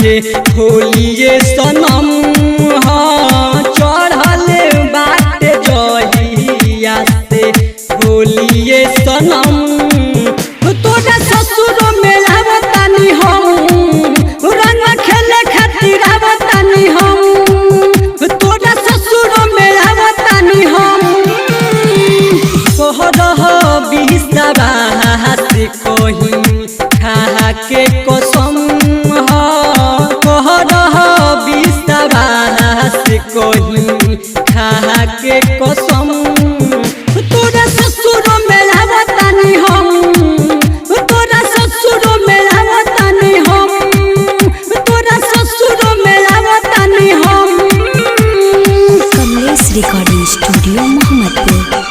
है होलिए सनम चढ़ल बाट जहिया से होलिए सनम तोरा ससुर में आवतानी हम रंग खेले खातिर आवतानी हम तोरा ससुर में आवतानी हम कोहरह बिसवास कहीं खा के कसम कोहरह बिसवास कहीं खा के कसम तोरा ससुर में आवतानी हम तोरा ससुर में आवतानी हम तोरा ससुर में आवतानी हम। Kamlesh recording studio Mohammadpur.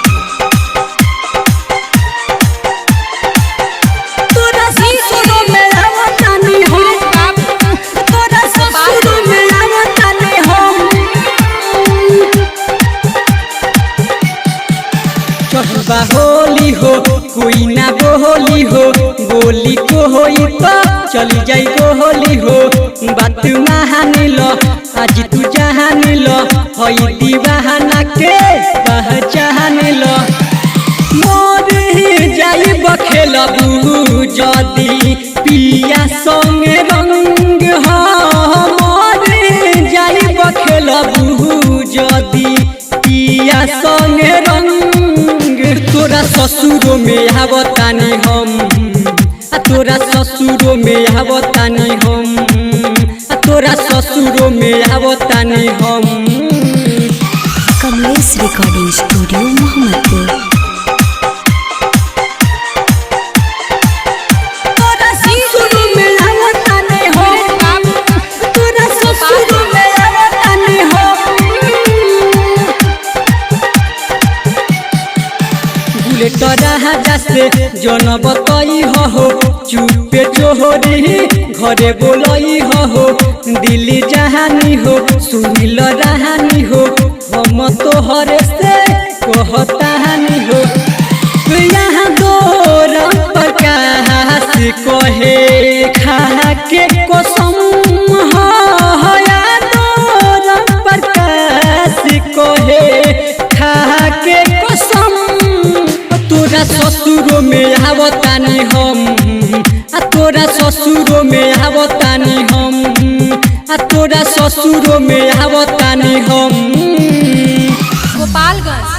होली हो कोई ना बोली हो बोली को होई तो चली जाई होली हो बात मान लो आज तू जहान लो हई दीवाना के पहचान लो मोर जाई बखेलबू जदी पिया संगे रंग हो मोर जाई बखेलबू जदी पिया संगे रंग तोरा ससुर में आवतानी हम तोरा ससुर में आवतानी हम तोरा ससुर में आवतानी हम। Kamlesh recording studio Mohammadpur. राजा से जन बतई हो चुपे चोहरी घरे बोलई हो दिल्ली जहानी हो सुनिल रहानी हो हम तोहरे से कहतानी हो यहाँ दौर प्रकाश कहे खा के कसम दौर प्रकाश कहे खा के कसम तोरा ससुर में आवतानी हम तोरा ससुर में आवतानी हम तोरा ससुर में आवतानी हम। गोपालगंज।